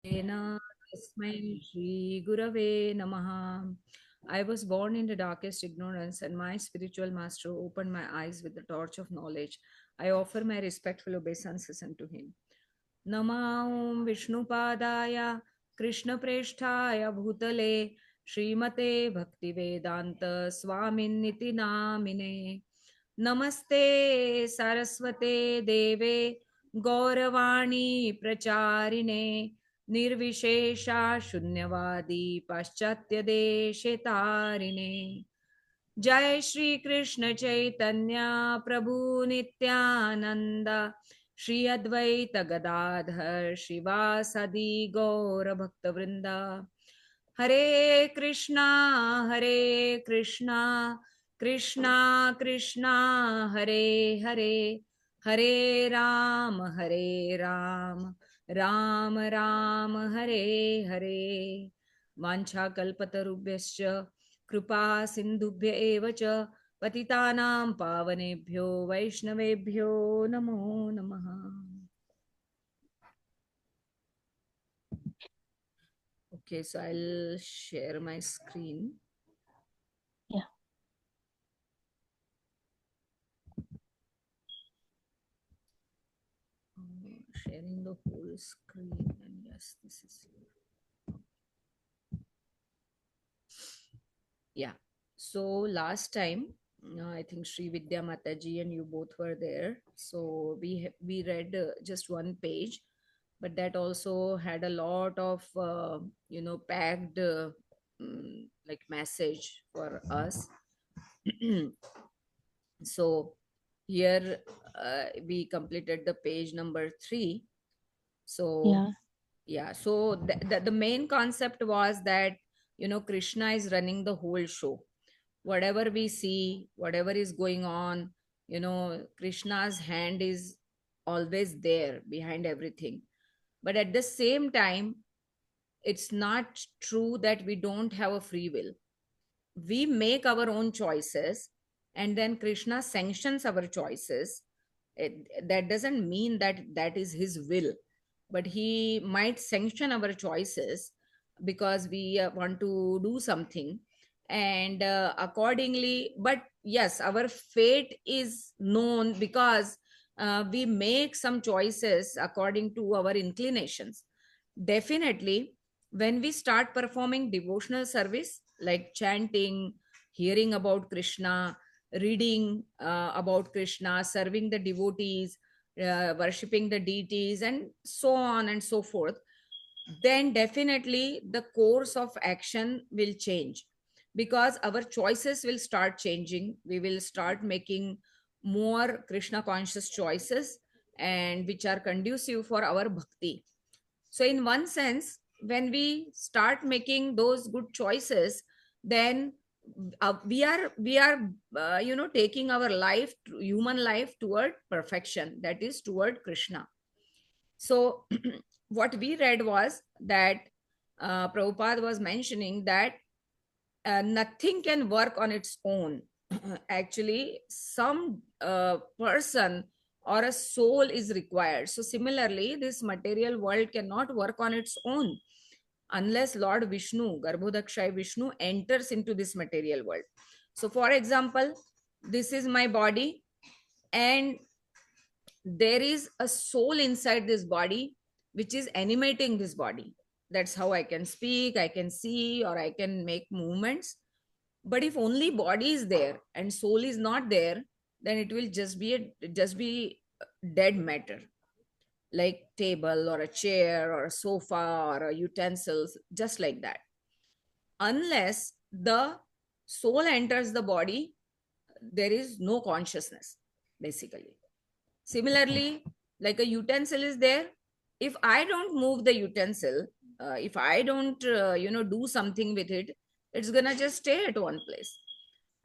Tasmai Shri Gurave Namaha. I was born in the darkest ignorance, and my spiritual master opened my eyes with the torch of knowledge. I offer my respectful obeisances unto him. Namah Vishnupadaya Krishna Presthaya Bhutale Srimate Bhaktivedanta Swamin Niti Namine Namaste Saraswate Deve Gauravani Pracharine Nirvishesha Shunyavadi Paschatya Deshetarine जय श्री कृष्ण चैतन्य प्रभु नित्यानंद श्री अद्वैत गदाधर श्रीवासदि गौर भक्त वृंदा हरे कृष्णा कृष्णा कृष्णा हरे हरे हरे राम राम राम हरे हरे वाञ्छाकल्पतरुभ्यश्च कृपा सिन्धुभ्य एव च पतितानां पावनेभ्यो वैष्णवेभ्यो नमो नमः. Okay, so I'll share my screen. Yeah. Sharing the whole screen, and yes, this is yeah. So last time, I think Sri Vidya Mataji and you both were there. So we read just one page, but that also had a lot of packed like message for us. So here we completed the page number 3. So Yeah. yeah, so the main concept was that Krishna is running the whole show. Whatever we see, whatever is going on, Krishna's hand is always there behind everything. But at the same time, it's not true that we don't have a free will. We make our own choices, and then Krishna sanctions our choices. That doesn't mean that that is his will, but he might sanction our choices because we want to do something, and accordingly. But yes, our fate is known because we make some choices according to our inclinations. Definitely, when we start performing devotional service like chanting, hearing about Krishna, reading about Krishna, serving the devotees, worshipping the deities, and so on and so forth, then definitely the course of action will change because our choices will start changing. We will start making more Krishna conscious choices and which are conducive for our bhakti. So in one sense, when we start making those good choices, then we are taking our life, human life, toward perfection, that is toward Krishna. So what we read was that Prabhupada was mentioning that nothing can work on its own. Actually, some person or a soul is required. So, similarly, this material world cannot work on its own unless Lord Vishnu, Garbhodakshai Vishnu, enters into this material world. So, for example, this is my body, and there is a soul inside this body which is animating this body. That's how I can speak, I can see, or I can make movements. But if only body is there and soul is not there, then it will just be dead matter, like table or a chair or a sofa or a utensils, just like that. Unless the soul enters the body, there is no consciousness, basically. Similarly, like a utensil is there, if I don't move the utensil, if I don't do something with it, it's gonna just stay at one place,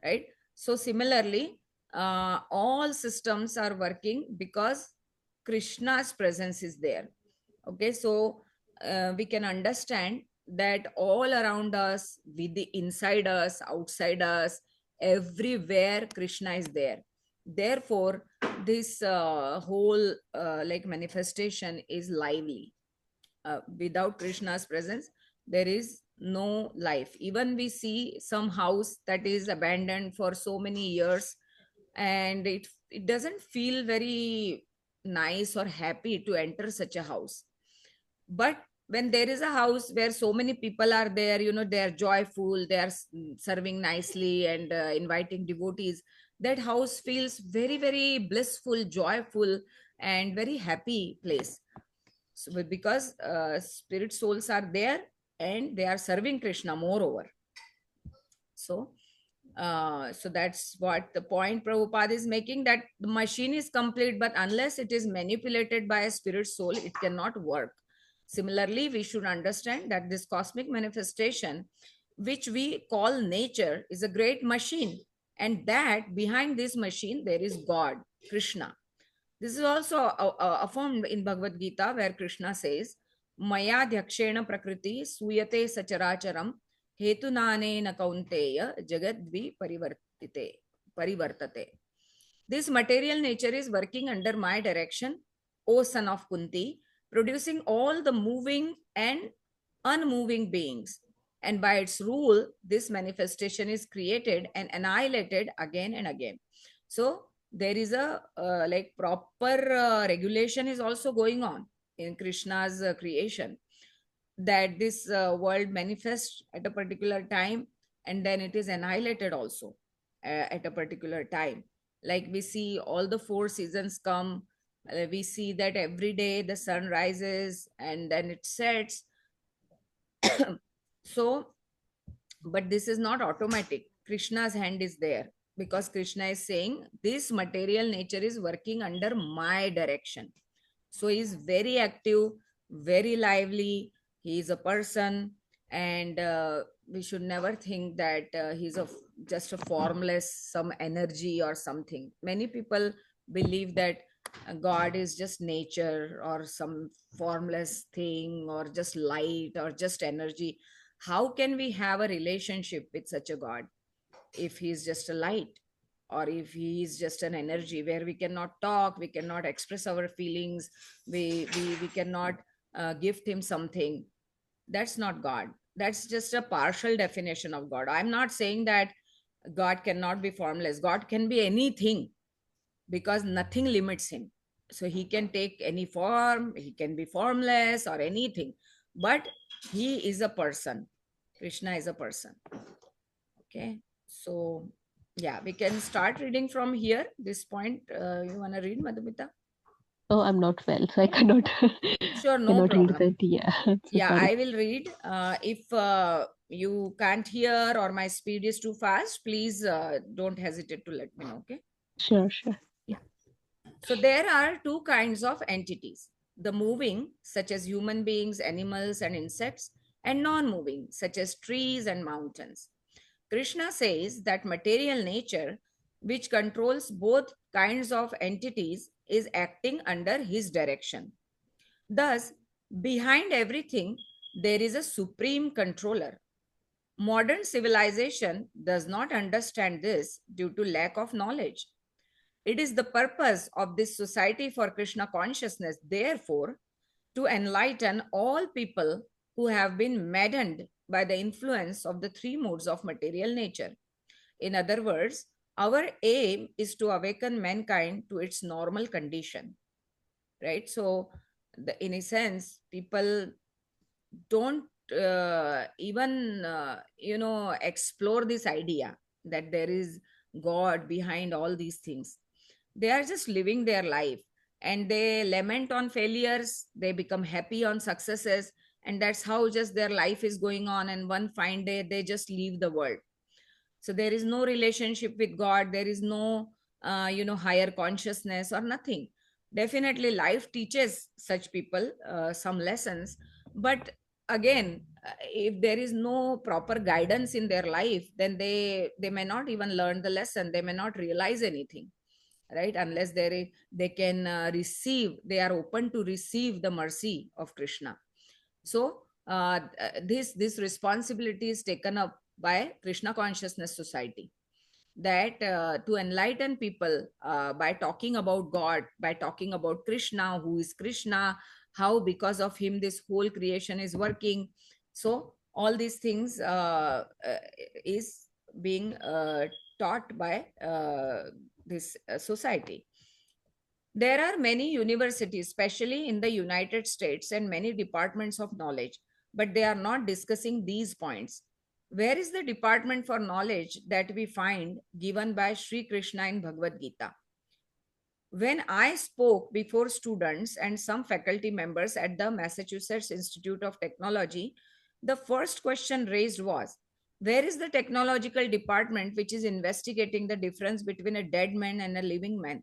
right? So similarly, all systems are working because Krishna's presence is there. Okay, so we can understand that all around us, with the inside us, outside us, everywhere Krishna is there. Therefore, this whole like manifestation is lively. Without Krishna's presence, there is no life. Even we see some house that is abandoned for so many years, and it doesn't feel very nice or happy to enter such a house. But when there is a house where so many people are there, they are joyful, they are serving nicely and inviting devotees, that house feels very, very blissful, joyful, and very happy place. So, because spirit souls are there and they are serving Krishna moreover. So, so that's what the point Prabhupada is making, that the machine is complete, but unless it is manipulated by a spirit soul, it cannot work. Similarly, we should understand that this cosmic manifestation, which we call nature, is a great machine, and that behind this machine there is God, Krishna. This is also affirmed in Bhagavad Gita, where Krishna says, Maya Dhakshena Prakriti Suyate Sacharacharam Hetunanena Kaunteya Jagadvi Parivartate. This material nature is working under my direction, O son of Kunti, producing all the moving and unmoving beings. And by its rule, this manifestation is created and annihilated again and again. So there is a like proper regulation is also going on in Krishna's creation, that this world manifests at a particular time, and then it is annihilated also at a particular time. Like we see all the four seasons come, we see that every day the sun rises and then it sets. So, but this is not automatic. Krishna's hand is there, because Krishna is saying this material nature is working under my direction. So he's very active, very lively. He is a person, and we should never think that he's just a formless some energy or something. Many people believe that God is just nature or some formless thing or just light or just energy. How can we have a relationship with such a God if he is just a light, or if he is just an energy where we cannot talk, we cannot express our feelings, we cannot gift him something? That's not God. That's just a partial definition of God. I'm not saying that God cannot be formless. God can be anything, because nothing limits him. So he can take any form, he can be formless or anything, but he is a person. Krishna is a person. Okay, so yeah, we can start reading from here. This point, you want to read, Madhumita? Oh, I'm not well, so I cannot Sure, no cannot read problem. that. Yeah, so Yeah, sorry. I will read. If you can't hear or my speed is too fast, please don't hesitate to let me know. Okay. Sure, sure. Yeah. So there are two kinds of entities: the moving, such as human beings, animals, and insects, and non moving, such as trees and mountains. Krishna says that material nature, which controls both kinds of entities, is acting under his direction. Thus, behind everything, there is a supreme controller. Modern civilization does not understand this due to lack of knowledge. It is the purpose of this Society for Krishna Consciousness, therefore, to enlighten all people who have been maddened by the influence of the three modes of material nature. In other words, our aim is to awaken mankind to its normal condition, right? So, in a sense, people don't even explore this idea that there is God behind all these things. They are just living their life, and they lament on failures, they become happy on successes, and that's how just their life is going on, and one fine day they just leave the world. So there is no relationship with God, there is no higher consciousness or nothing. Definitely life teaches such people some lessons, but again, if there is no proper guidance in their life, then they may not even learn the lesson, they may not realize anything, right? Unless they can receive, they are open to receive the mercy of Krishna. So this responsibility is taken up by Krishna Consciousness Society, that to enlighten people by talking about God, by talking about Krishna, who is Krishna, how because of him this whole creation is working. So all these things is being taught by this society. There are many universities, especially in the United States, and many departments of knowledge, but they are not discussing these points. Where is the department for knowledge that we find given by Sri Krishna in Bhagavad Gita? When I spoke before students and some faculty members at the Massachusetts Institute of Technology, the first question raised was, where is the technological department which is investigating the difference between a dead man and a living man?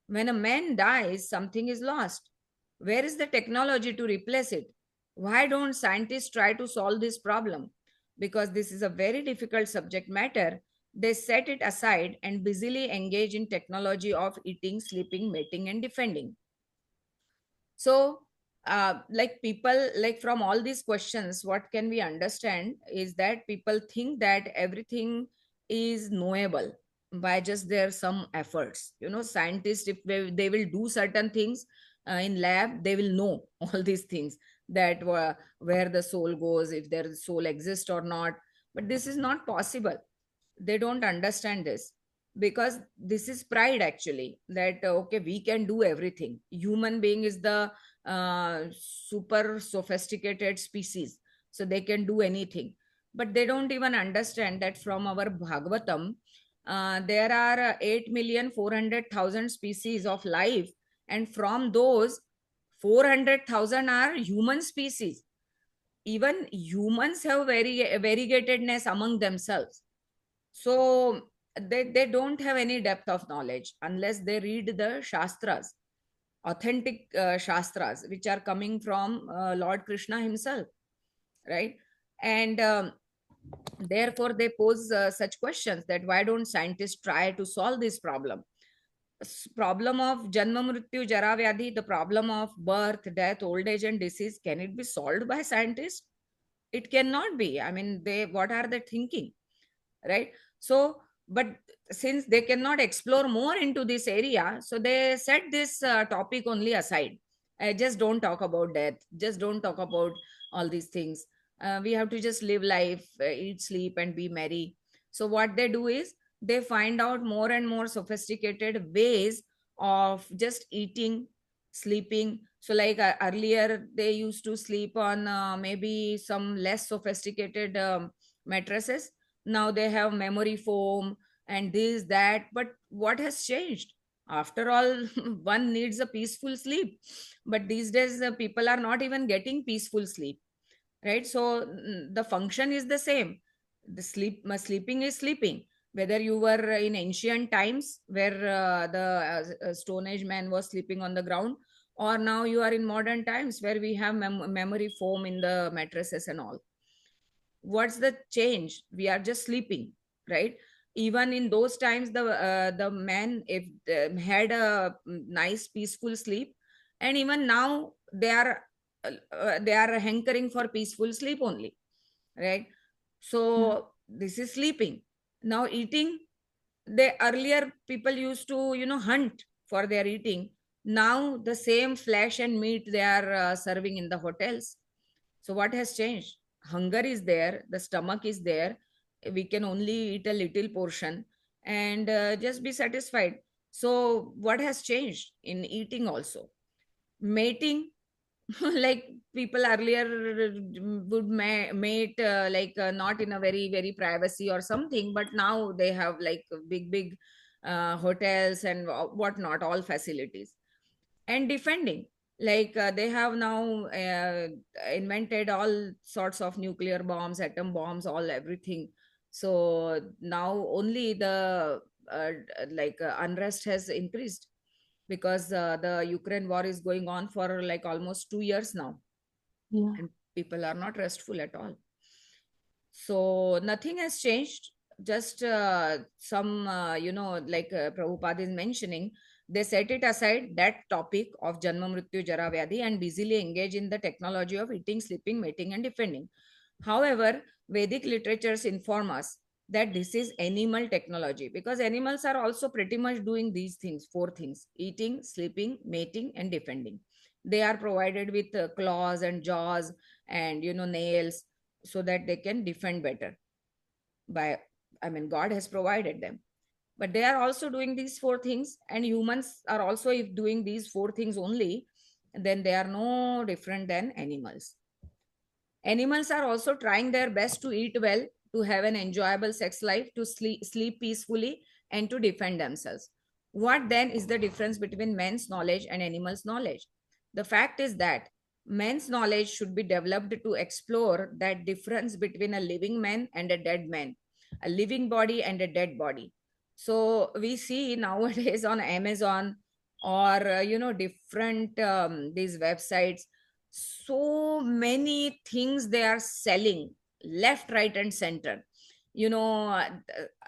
When a man dies, something is lost. Where is the technology to replace it? Why don't scientists try to solve this problem? Because this is a very difficult subject matter, they set it aside and busily engage in technology of eating, sleeping, mating, and defending. So like people, like from all these questions, what can we understand is that people think that everything is knowable by just their some efforts. Scientists, if they will do certain things in lab, they will know all these things, that where the soul goes, if their soul exists or not. But this is not possible. They don't understand this, because this is pride actually, that okay, we can do everything. Human being is the super sophisticated species, so they can do anything. But they don't even understand that from our Bhagavatam, there are 8,400,000 species of life, and from those 400,000 are human species. Even humans have variegatedness among themselves. So they don't have any depth of knowledge unless they read the Shastras, authentic Shastras, which are coming from Lord Krishna himself, right? And therefore, they pose such questions, that why don't scientists try to solve this problem? Problem of Janma Mrityu Jara Vyadhi, the problem of birth, death, old age, and disease, can it be solved by scientists? It cannot be. I mean, what are they thinking? Right? So but since they cannot explore more into this area, so they set this topic only aside. Just don't talk about death, just don't talk about all these things. We have to just live life, eat, sleep, and be merry. So what they do is, they find out more and more sophisticated ways of just eating, sleeping. So like earlier they used to sleep on maybe some less sophisticated mattresses. Now they have memory foam and this that. But what has changed? After all, one needs a peaceful sleep, but these days people are not even getting peaceful sleep, right? So the function is the same. The sleeping is sleeping, whether you were in ancient times where the stone age man was sleeping on the ground, or now you are in modern times where we have memory foam in the mattresses and all. What's the change? We are just sleeping, right? Even in those times, the man, if had a nice peaceful sleep, and even now they are hankering for peaceful sleep only, right? Yeah. So this is sleeping. Now eating, they earlier people used to hunt for their eating. Now the same flesh and meat they are serving in the hotels. So what has changed? Hunger is there, the stomach is there. We can only eat a little portion and just be satisfied. So what has changed in eating also? Mating, like people earlier would mate like not in a very privacy or something, but now they have like big hotels and whatnot, all facilities. And defending, like they have now invented all sorts of nuclear bombs, atom bombs, all everything. So now only the unrest has increased, because the Ukraine war is going on for like almost 2 years now, Yeah. and people are not restful at all. So nothing has changed. Just some, like Prabhupada is mentioning, they set it aside, that topic of Janma Mrityu Jara Vyadhi, and busily engage in the technology of eating, sleeping, mating, and defending. However, Vedic literatures inform us that this is animal technology, because animals are also pretty much doing these things, four things: eating, sleeping, mating, and defending. They are provided with claws and jaws and nails, so that they can defend better. By I mean, God has provided them, but they are also doing these four things, and humans are also, if doing these four things only, then they are no different than animals. Animals are also trying their best to eat well, to have an enjoyable sex life, to sleep peacefully, and to defend themselves. What then is the difference between men's knowledge and animals' knowledge? The fact is that men's knowledge should be developed to explore that difference between a living man and a dead man, a living body and a dead body. So we see nowadays on Amazon, or different these websites, so many things they are selling left, right, and center. you know uh,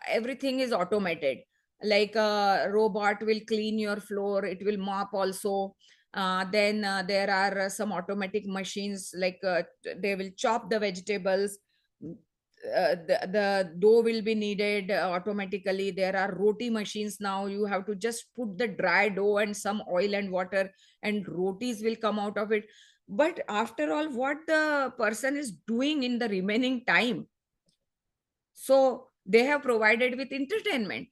Everything is automated. Like a robot will clean your floor, it will mop also. Then there are some automatic machines, like they will chop the vegetables. The dough will be needed automatically. There are roti machines now. You have to just put the dry dough and some oil and water, and rotis will come out of it. But after all, what the person is doing in the remaining time? So they have provided with entertainment,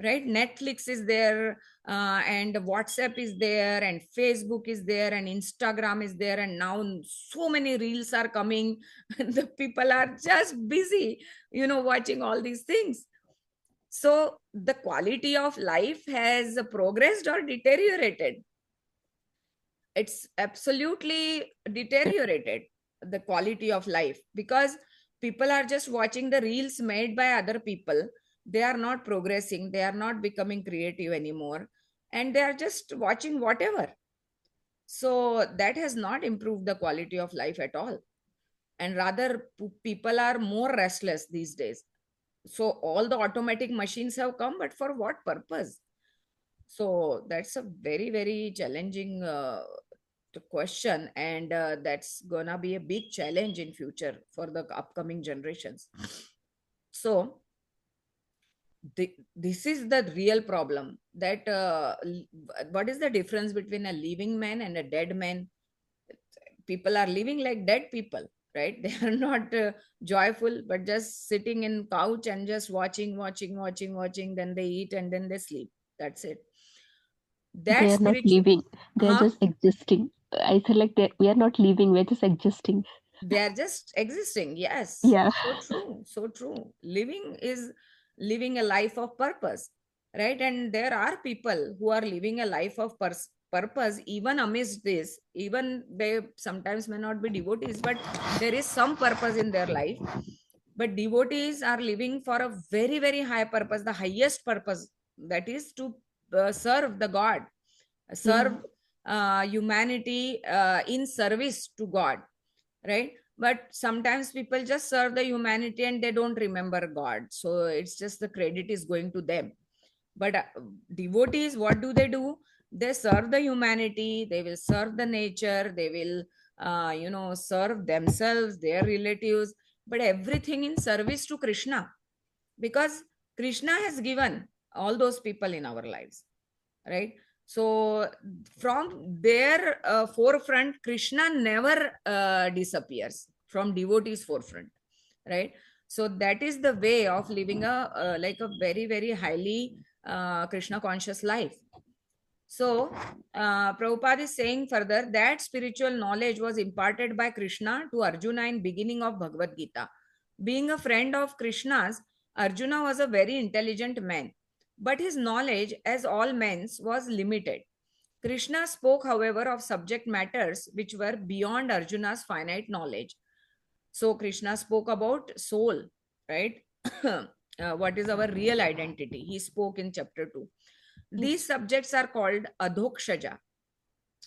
right? Netflix is there, and WhatsApp is there, and Facebook is there, and Instagram is there, and now so many reels are coming. The people are just busy, watching all these things. So the quality of life has progressed or deteriorated? It's absolutely deteriorated, the quality of life, because people are just watching the reels made by other people. They are not progressing, they are not becoming creative anymore, and they are just watching whatever. So that has not improved the quality of life at all, and rather people are more restless these days. So all the automatic machines have come, but for what purpose? So that's a very, very challenging question, and that's gonna be a big challenge in future for the upcoming generations. So this is the real problem, that what is the difference between a living man and a dead man? People are living like dead people, right? They are not joyful, but just sitting in couch and just watching, then they eat and then they sleep. That's it. They That are not spiritual. living. They are Huh? just existing. I feel like we are not living. We're just existing. They are just existing. Yes, Yeah. so true, so true. Living is living a life of purpose, right? And there are people who are living a life of purpose even amidst this. Even they sometimes may not be devotees, but there is some purpose in their life. But devotees are living for a very, very high purpose, the highest purpose, that is to serve the God, serve Yeah. humanity in service to God, right? But sometimes people just serve the humanity and they don't remember God, so it's just the credit is going to them. But devotees, what do? They serve the humanity, they will serve the nature, they will serve themselves, their relatives, but everything in service to Krishna, because Krishna has given all those people in our lives, right? So from their forefront, Krishna never disappears from devotees forefront, right? So that is the way of living a like a very, very highly Krishna conscious life. So Prabhupada is saying further that spiritual knowledge was imparted by Krishna to Arjuna in beginning of Bhagavad Gita. Being a friend of Krishna's, Arjuna was a very intelligent man, but his knowledge, as all men's, was limited. Krishna spoke, however, of subject matters which were beyond Arjuna's finite knowledge. So Krishna spoke about soul, right? What is our real identity? He spoke in chapter 2. Yes. These subjects are called adhokshaja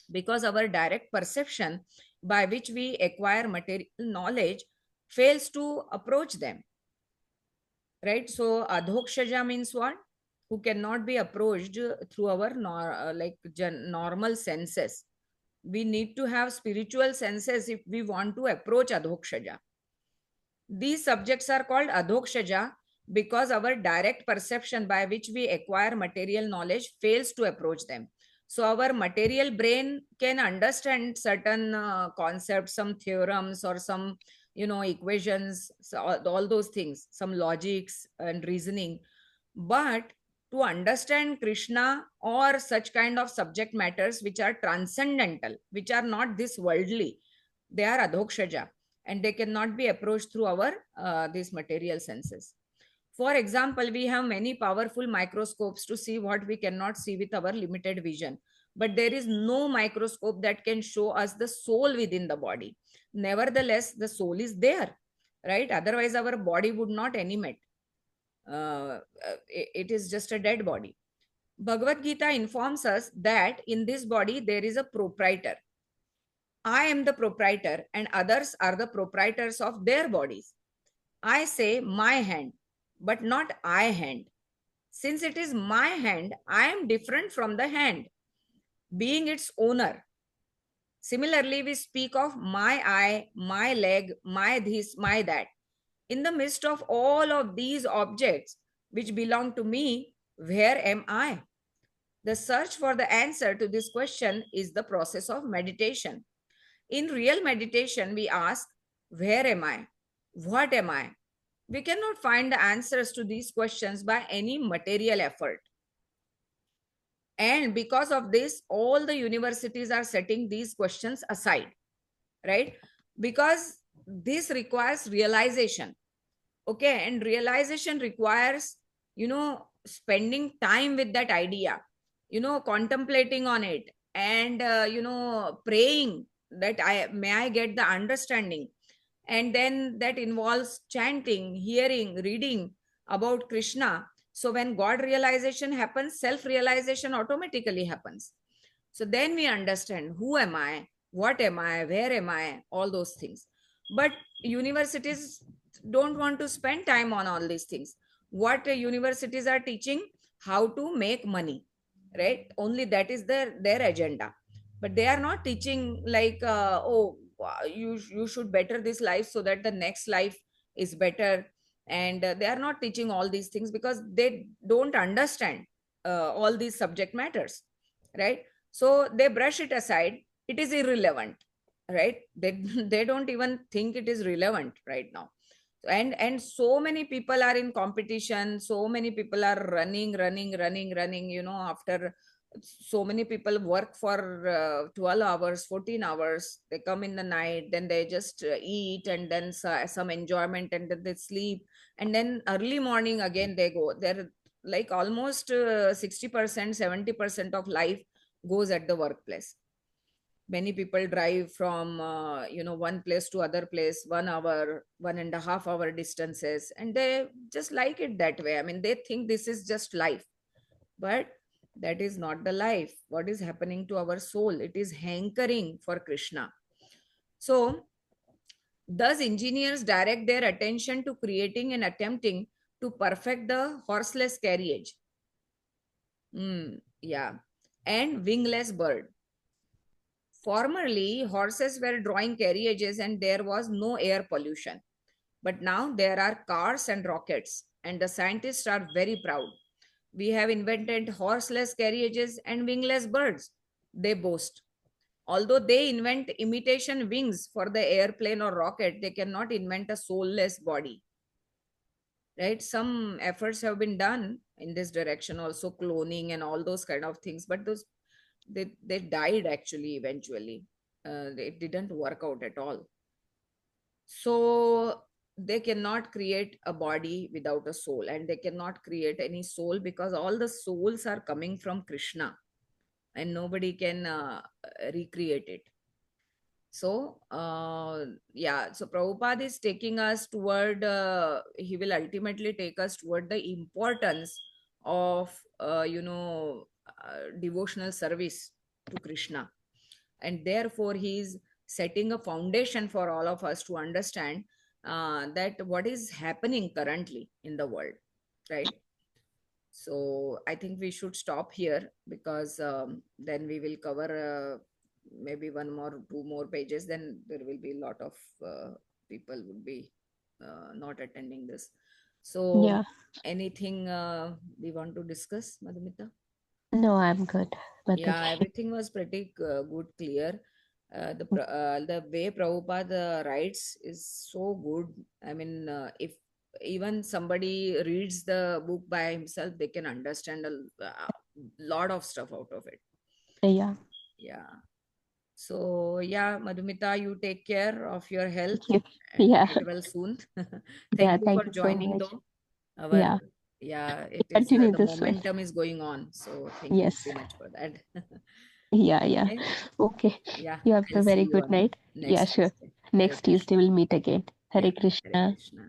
because our direct perception by which we acquire material knowledge fails to approach them, right? So adhokshaja means what? Who cannot be approached through our normal senses. We need to have spiritual senses if we want to approach adhokshaja. These subjects are called adhokshaja because our direct perception by which we acquire material knowledge fails to approach them. So our material brain can understand certain concepts, some theorems, or some, equations, so all those things, some logics and reasoning. But to understand Krishna or such kind of subject matters which are transcendental, which are not this worldly, they are adhokshaja, and they cannot be approached through our these material senses. For example, we have many powerful microscopes to see what we cannot see with our limited vision. But there is no microscope that can show us the soul within the body. Nevertheless, the soul is there, right? Otherwise, our body would not animate. It is just a dead body. Bhagavad Gita informs us that in this body there is a proprietor. I am the proprietor, and others are the proprietors of their bodies. I say my hand, but not I hand. Since it is my hand, I am different from the hand, being its owner. Similarly, we speak of my eye, my leg, my this, my that. In the midst of all of these objects which belong to me, where am I? The search for the answer to this question is the process of meditation. In real meditation, we ask, where am I? What am I? We cannot find the answers to these questions by any material effort. And because of this, all the universities are setting these questions aside, right? Because this requires realization. Okay, and realization requires, spending time with that idea, contemplating on it, and praying that I get the understanding. And then that involves chanting, hearing, reading about Krishna. So when God realization happens, self realization automatically happens. So then we understand, who am I, what am I, where am I, all those things. But universities don't want to spend time on all these things. What universities are teaching, how to make money, right? Only that is their agenda. But they are not teaching like, oh, you should better this life so that the next life is better. And they are not teaching all these things because they don't understand all these subject matters, right? So they brush it aside. It is irrelevant, right? They don't even think it is relevant right now. And so many people are in competition, so many people are running, after so many people work for 12 hours, 14 hours, they come in the night, then they just eat, and then some enjoyment, and then they sleep, and then early morning again they go. They're like almost 60%, 70% of life goes at the workplace. Many people drive from one place to other place, 1 hour, 1.5 hour distances, and they just like it that way. I mean, they think this is just life, but that is not the life. What is happening to our soul? It is hankering for Krishna. So thus engineers direct their attention to creating and attempting to perfect the horseless carriage, yeah, and wingless bird. Formerly, horses were drawing carriages and there was no air pollution. But now there are cars and rockets, and the scientists are very proud. We have invented horseless carriages and wingless birds, they boast. Although they invent imitation wings for the airplane or rocket, they cannot invent a soulless body. Right? Some efforts have been done in this direction, also cloning and all those kind of things, but those they died actually eventually. It didn't work out at all. So they cannot create a body without a soul, and they cannot create any soul because all the souls are coming from Krishna, and nobody can recreate it. So yeah, so Prabhupada is taking us toward, he will ultimately take us toward the importance of devotional service to Krishna. And therefore he is setting a foundation for all of us to understand that what is happening currently in the world, right? So I think we should stop here, because then we will cover maybe one more, two more pages. Then there will be a lot of people would be not attending this. So Yeah. anything we want to discuss, Madhumita? No, I'm good. Yeah, Mataji. everything was pretty good, clear. The way Prabhupada writes is so good. I mean, if even somebody reads the book by himself, they can understand lot of stuff out of it. Yeah. Yeah. So yeah, Madhumita, you take care of your health Thank you. and Yeah. get well soon. Yeah. Thank you for Thank you so joining, much. though. Our Yeah. Yeah, We it is continue the this way. momentum is going on. So thank you Yes. very much for that. Yeah. Yeah. Okay. Okay. Yeah, You have I'll a see very you good on night. Yeah. next Sure. Tuesday. Hare Next Tuesday Krishna. we'll meet again. Yeah, Hare Hare Krishna. Krishna.